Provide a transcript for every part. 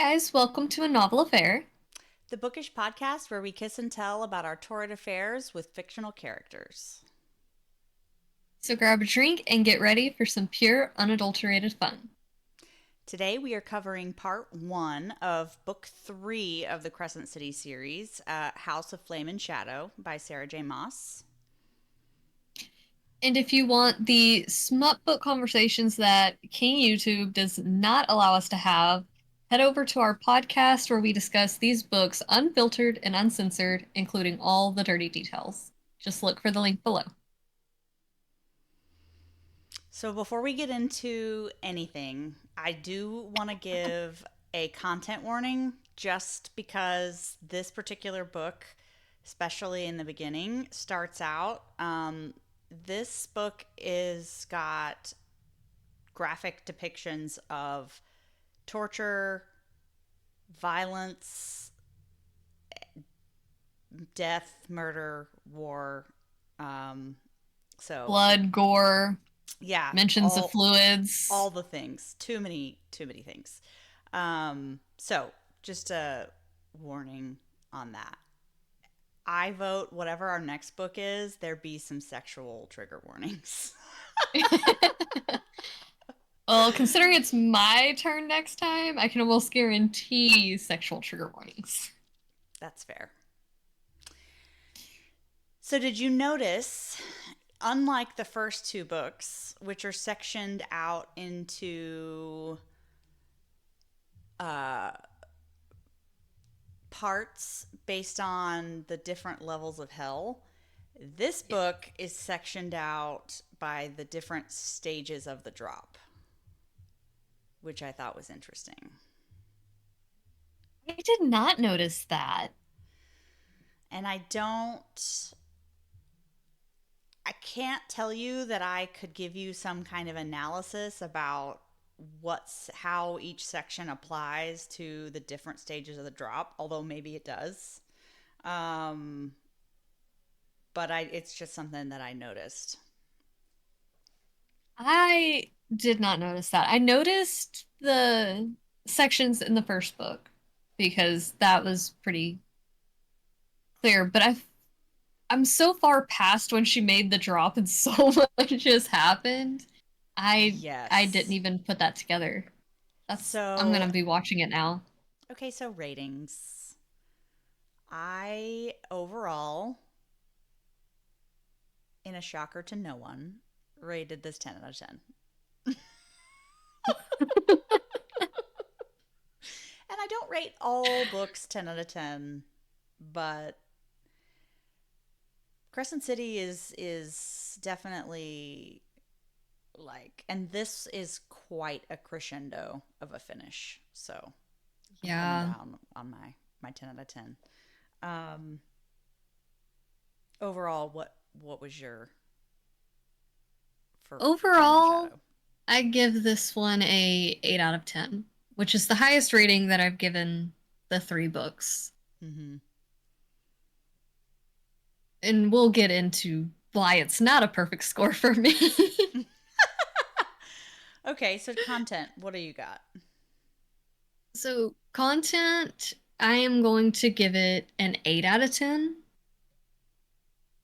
Guys, welcome to A Novel Affair. The Bookish podcast where we kiss and tell about our torrid affairs with fictional characters. So grab a drink and get ready for some pure, unadulterated fun. Today we are covering part one of book three of the Crescent City series, House of Flame and Shadow by Sarah J. Maas. And if you want the smut book conversations that King YouTube does not allow us to have, head over to our podcast where we discuss these books unfiltered and uncensored, including all the dirty details. Just look for the link below. So before we get into anything, I do want to give a content warning just because this particular book, especially in the beginning, starts out. This book is got graphic depictions of torture, violence, death, murder, war. Um, so Blood, gore, yeah, mentions of all fluids. the things. Too many things. So just a warning on that. I vote whatever our next book is, there be some sexual trigger warnings. Well, considering it's my turn next time, I can almost guarantee sexual trigger warnings. That's fair. So, did you notice, unlike the first two books, which are sectioned out into uh, parts based on the different levels of hell, this Yeah. book is sectioned out by the different stages of the drop, which I thought was interesting. I did not notice that. And I can't tell you that I could give you some kind of analysis about how each section applies to the different stages of the drop, although maybe it does. Um, but it's just something that I noticed. I did not notice that. I noticed the sections in the first book because that was pretty clear, but I'm so far past when she made the drop and so much has happened. I didn't Yes. even put that together. I'm So, gonna be watching it now. okay, so ratings. I overall, in a shocker to no one, rated this 10 out of 10. And I don't rate all books 10 out of 10, but Crescent City is definitely like, and this is quite a crescendo of a finish. So I'm coming Yeah. down on my 10 out of 10. Um, Overall, what was your for Flame and Overall, Shadow? I give this one a 8 out of 10, which is the highest rating that I've given the three books. Mm-hmm. And we'll get into why it's not a perfect score for me. Okay, so content. What do you got? So, content, I am going to give it an 8 out of 10.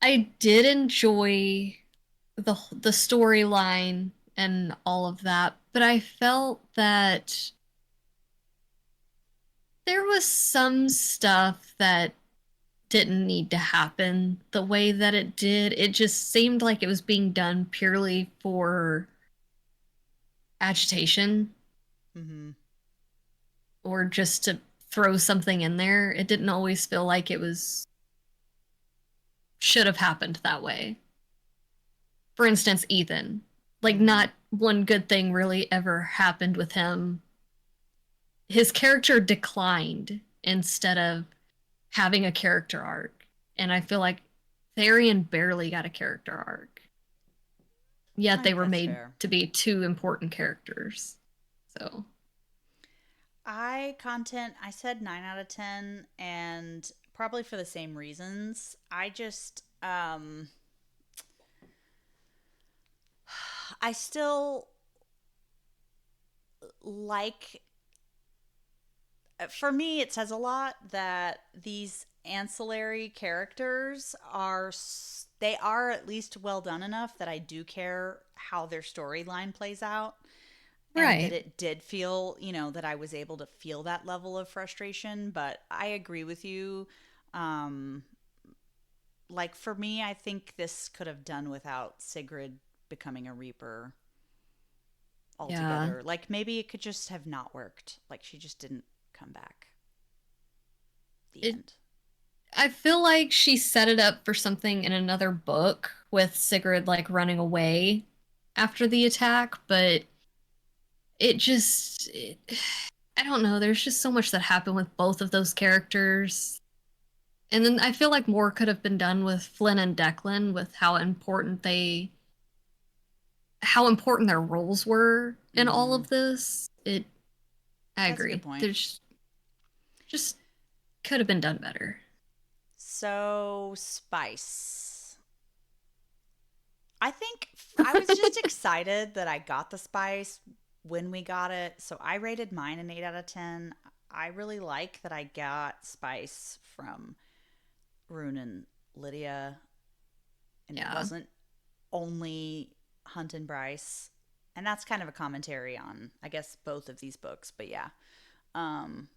I did enjoy the storyline and all of that, but I felt that there was some stuff that didn't need to happen the way that it did. It just seemed like it was being done purely for agitation Mm-hmm. or just to throw something in there. It didn't always feel like it was should have happened that way. For instance, Ethan. Like, Mm-hmm. not one good thing really ever happened with him. His character declined instead of having a character arc. And I feel like Therian barely got a character arc. I Yet they think were that's made fair. to be two important characters. So, I said 9 out of 10, and probably for the same reasons. I still like For me, it says a lot that these ancillary characters they are at least well done enough that I do care how their storyline plays out, and that Right. it did feel, that I was able to feel that level of frustration. But I agree with you. Um, like for me, I think this could have done without Sigrid becoming a Reaper Yeah. altogether. Like maybe it could just have not worked. Like she just didn't come back. The It end. I feel like she set it up for something in another book with Sigrid like running away after the attack, but it just I don't know, there's just so much that happened with both of those characters. And then I feel like more could have been done with Flynn and Declan with how important their roles were in all Mm-hmm. of this. I That's a good agree. point. There's just could have been done better. So, spice. I think I was just excited that I got the spice when we got it. So, I rated mine an 8 out of 10. I really like that I got spice from Rune and Lydia, and it Yeah. wasn't only Hunt and Bryce. And that's kind of a commentary on, I guess, both of these books. But yeah, um,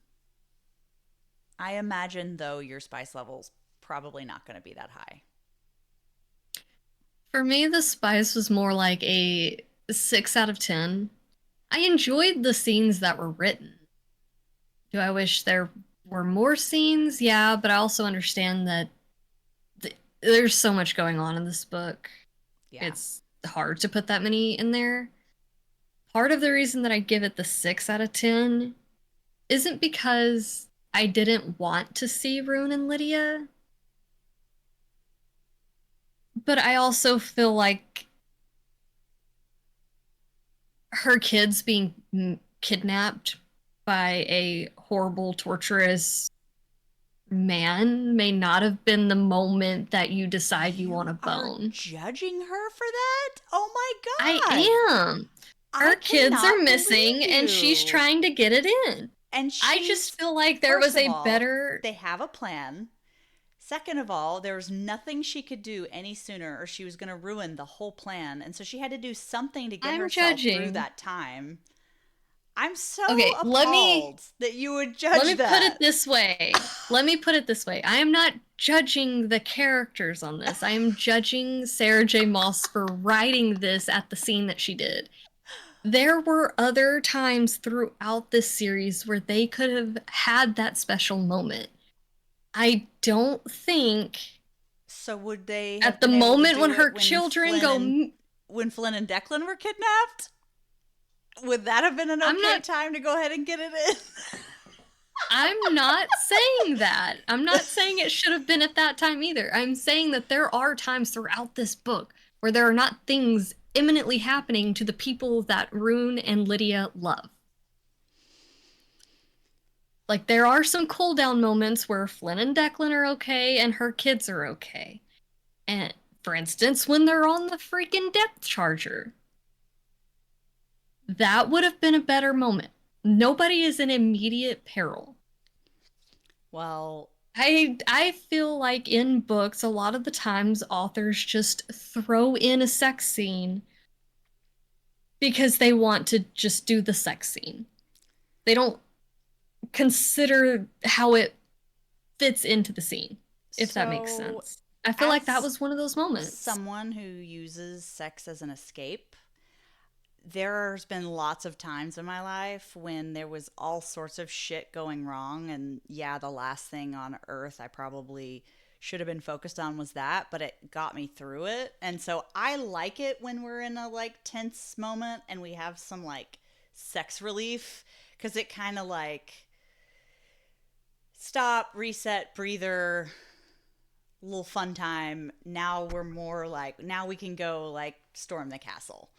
I imagine, though, your spice level's probably not going to be that high. For me, the spice was more like a 6 out of 10. I enjoyed the scenes that were written. Do I wish there were more scenes? Yeah, but I also understand that there's so much going on in this book. Yeah. It's hard to put that many in there. Part of the reason that I give it the 6 out of 10 isn't because I didn't want to see Rune and Lydia, but I also feel like her kids being kidnapped by a horrible, torturous man may not have been the moment that you decide you want You to are bone. judging her for that? Oh I my God. am. I Her kids are cannot missing believe and she's you. trying to get it in. And I just she's, feel like there first was of a all, better. they have a plan. Second of all, there was nothing she could do any sooner or she was going to ruin the whole plan. And so she had to do something to get I'm herself through judging. that time. I'm so Okay, appalled that you would let judge me put it that. this way. Let me put it this way. I am not judging the characters on this. I am judging Sarah J. Maas for writing this at the scene that she did. There were other times throughout this series where they could have had that special moment. I don't think So would they have at the been able to moment when do it her children go, when Flynn and Declan were kidnapped? Would that have been an I'm okay not time to go ahead and get it in? I'm not saying that. I'm not saying it should have been at that time either. I'm saying that there are times throughout this book where there are not things imminently happening to the people that Rune and Lydia love. Like there are some cool down moments where Flynn and Declan are okay and her kids are okay. And for instance, when they're on the freaking depth charger, that would have been a better moment. Nobody is in immediate peril. Well, I feel like in books, a lot of the times authors just throw in a sex scene because they want to just do the sex scene. They don't consider how it fits into the scene, if that makes so sense. I feel like that as was one of those moments. someone who uses sex as an escape, there's been lots of times in my life when there was all sorts of shit going wrong. And yeah, the last thing on earth I probably should have been focused on was that, but it got me through it. And so I like it when we're in a like tense moment and we have some like sex relief because it kind of like stop, reset, breather, little fun time. Now we're more like, now we can go like storm the castle.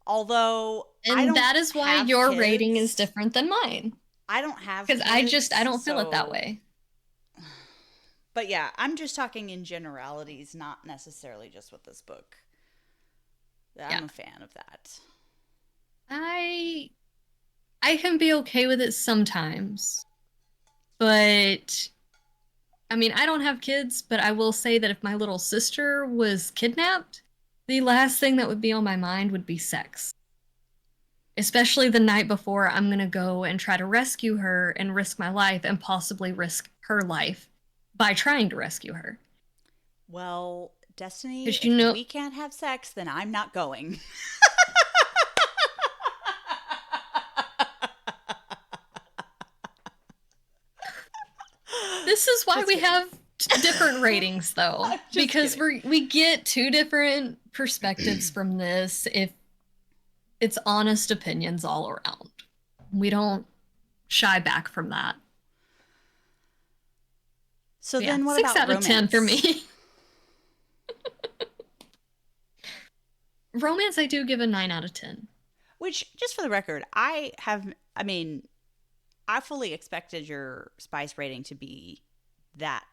Although I And don't that is why have your rating is kids, different than mine. I don't have Because I kids, don't feel it that so, way. but yeah, I'm just talking in generalities, not necessarily just with this book. Yeah. I'm a fan of that. I I can be okay with it sometimes, but I mean, I don't have kids, but I will say that if my little sister was kidnapped, the last thing that would be on my mind would be sex. Especially the night before I'm going to go and try to rescue her and risk my life and possibly risk her life by trying to rescue her. Well, Destiny, Because if we can't have sex, then I'm not going. this is why Just we kidding. have different ratings though, I'm just because kidding. we get two different perspectives from this if it's honest opinions all around. We don't shy back from that. So But yeah, then what 6 about out of 10 for romance? me. Romance I do give a 9 out of 10. Which, just for the record, I mean, I fully expected your spice rating to be that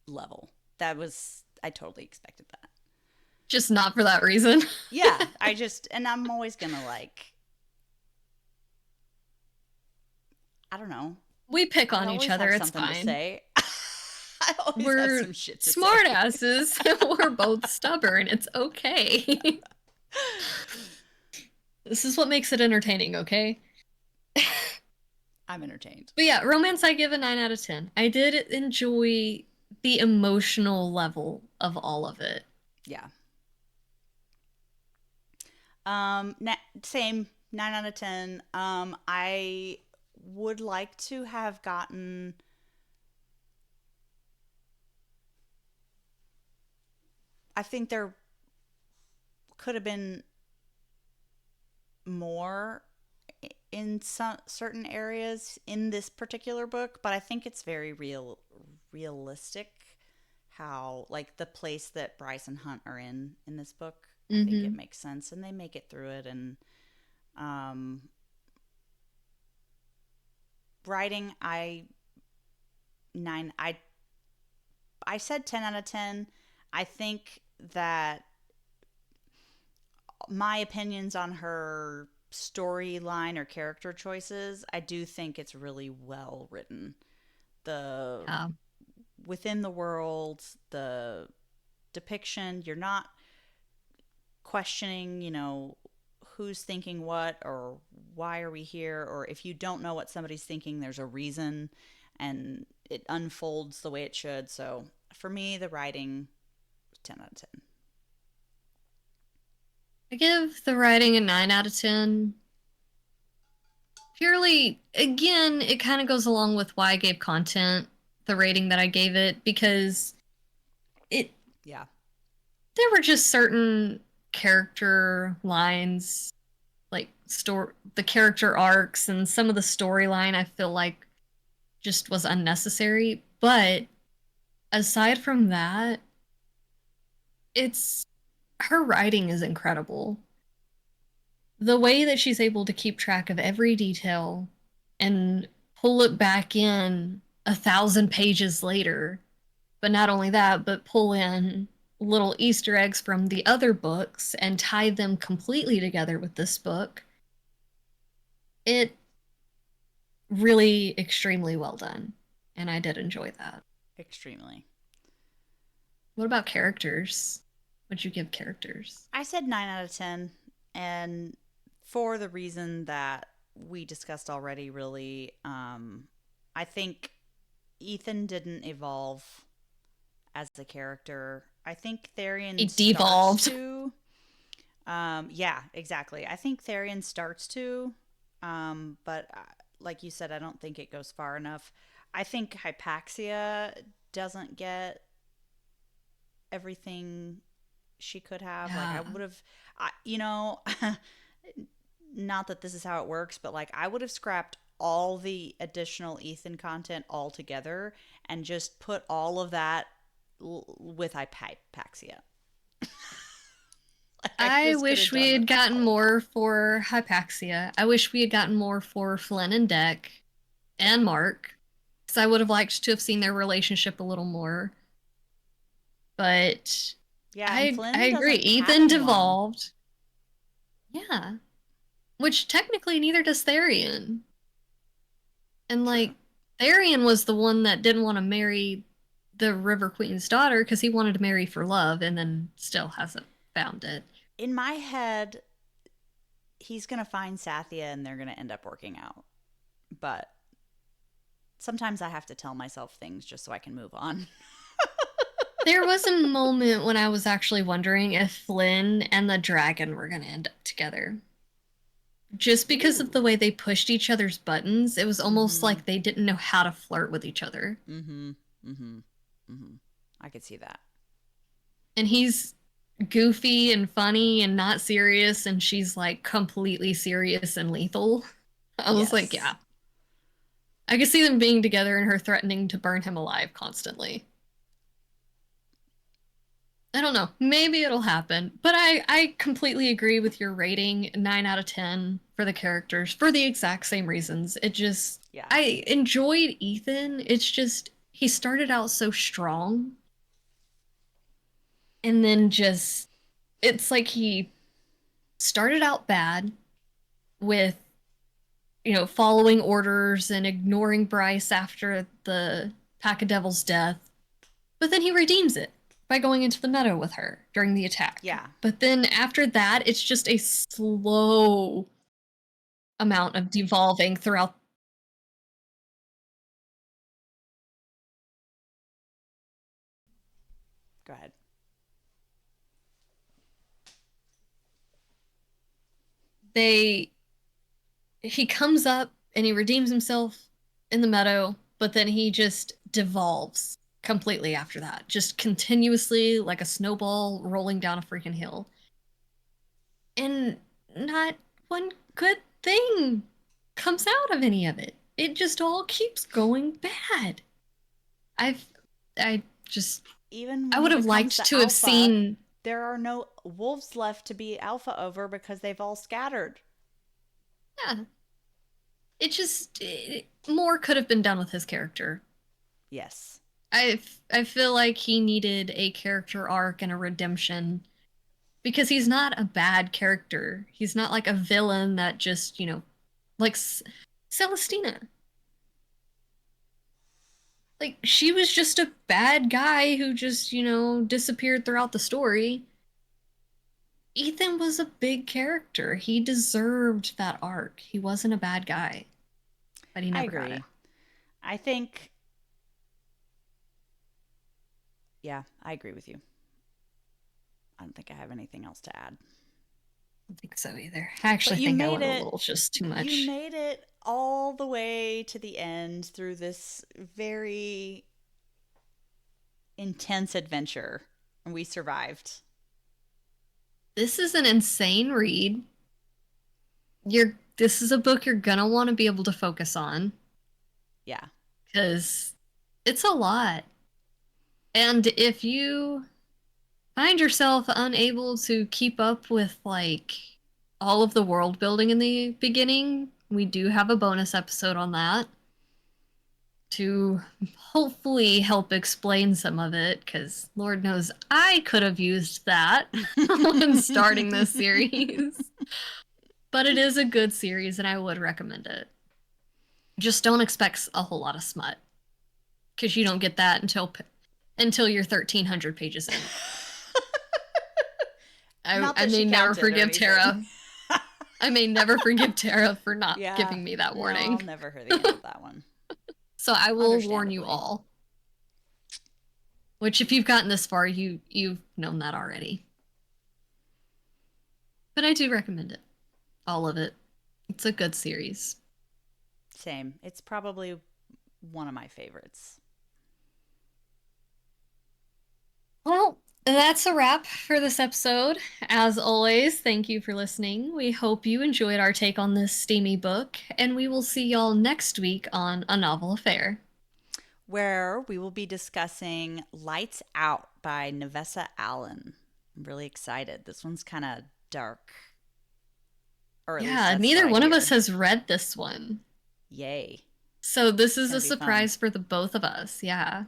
level. I totally expected that. Just not for that reason. Yeah, and I'm always gonna I don't know. We pick I on each always other, have it's something to fine. say. I always have We're some shit to smart say. asses. We're both stubborn. It's okay. This is what makes it entertaining, okay? I'm entertained. But yeah, romance I give a 9 out of 10. I did enjoy the emotional level of all of it. Yeah. Same 9 out of 10. I would like to have gotten. I think there could have been more in some certain areas in this particular book, but I think it's very realistic how like the place that Bryce and Hunt are in this book. I think it Mm-hmm. makes sense and they make it through it and um writing I 9 I said 10 out of 10. I think that my opinions on her storyline or character choices, I do think it's really well written. The Yeah. within the world, the depiction, you're not questioning, who's thinking what or why are we here, or if you don't know what somebody's thinking, there's a reason and it unfolds the way it should. So for me, the writing 10 out of 10. I give the writing a 9 out of 10. Purely, again, it kind of goes along with why I gave content the rating that I gave it because it Yeah. there were just certain character lines like the character arcs and some of the storyline I feel like just was unnecessary, but aside from that, it's her writing is incredible. The way that she's able to keep track of every detail and pull it back in 1,000 pages later, but not only that, but pull in little Easter eggs from the other books and tie them completely together with this book. It really extremely well done. And I did enjoy that. Extremely. What about characters? What'd you give characters? I said 9 out of 10. And for the reason that we discussed already, really, I think Ethan didn't evolve as a character. I think Therian It starts devolved. to. Yeah, exactly. I think Therian starts to. But like you said, I don't think it goes far enough. I think Hypaxia doesn't get everything she could have. Like, I Yeah. would have, not that this is how it works, but like, I would have scrapped all the additional Ethan content altogether and just put all of that with Hypaxia. Like, I I just could have wish we done had without gotten all of that. more for Hypaxia. I wish we had gotten more for Flynn and Deck and Mark. Because I would have liked to have seen their relationship a little more. But Yeah, and I Flynn agree. doesn't have Ethan anyone. devolved. Yeah. Which technically neither does Therian. And True. like, Therian was the one that didn't want to marry the River Queen's daughter because he wanted to marry for love and then still hasn't found it. In my head, he's going to find Sathya and they're going to end up working out. But sometimes I have to tell myself things just so I can move on. There was a moment when I was actually wondering if Flynn and the dragon were going to end up together. Just because of the Ooh. way they pushed each other's buttons, it was almost Mm-hmm. like they didn't know how to flirt with each other. Mm-hmm. Mm-hmm. Mm-hmm. I could see that. And he's goofy and funny and not serious, and she's like completely serious and lethal. I was like, Yes. yeah. I could see them being together and her threatening to burn him alive constantly. I don't know. Maybe it'll happen. But I completely agree with your rating 9 out of 10 for the characters for the exact same reasons. It just, Yeah. I enjoyed Ethan. It's just, he started out so strong and then just, it's like he started out bad with, following orders and ignoring Bryce after the Pack of Devil's death. But then he redeems it by going into the meadow with her during the attack. Yeah. But then after that, it's just a slow amount of devolving throughout. Go ahead. They he comes up and he redeems himself in the meadow, but then he just devolves completely after that, just continuously like a snowball rolling down a freaking hill. And not one good thing comes out of any of it. It just all keeps going bad. I've I just Even I when would he have becomes liked the to have alpha, seen. there are no wolves left to be alpha over because they've all scattered. Yeah, more could have been done with his character. Yes. I feel like he needed a character arc and a redemption because he's not a bad character. He's not like a villain that just, like Celestina. Like she was just a bad guy who just, disappeared throughout the story. Ethan was a big character. He deserved that arc. He wasn't a bad guy, but he I never got it. agree. I think, yeah, I agree with you. I don't think I have anything else to add. I don't think so either. I But actually think I went a little just too you much. made it all the way to the end through this very intense adventure, and we survived. This is an insane read. This is a book you're gonna want to be able to focus on Yeah. because it's a lot. And if you find yourself unable to keep up with like all of the world building in the beginning, we do have a bonus episode on that to hopefully help explain some of it because Lord knows I could have used that when starting this series. But it is a good series and I would recommend it. Just don't expect a whole lot of smut because you don't get that until you're 1,300 pages in. Not I that she may never counted or forgive anything. Tara. I may never forgive Tara for not Yeah. giving me that No, I'll warning. never hear the end of that one. So I will warn you Understandably. all. Which, if you've gotten this far, you've known that already. But I do recommend it, all of it. It's a good series. Same. It's probably one of my favorites. Well, that's a wrap for this episode. As always, thank you for listening. We hope you enjoyed our take on this steamy book, and we will see y'all next week on A Novel Affair. Where we will be discussing Lights Out by Nevessa Allen. I'm really excited. This one's kind of dark, or at least Yeah, that's what neither I one of us hear. has read this one. Yay. So this It's is going a to be fun. surprise for the both of us. Yeah.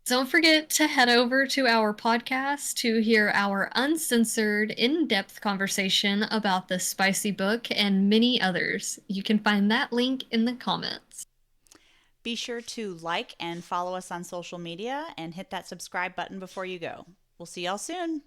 Don't forget to head over to our podcast to hear our uncensored, in depth conversation about this spicy book and many others. You can find that link in the comments. Be sure to like and follow us on social media and hit that subscribe button before you go. We'll see y'all soon.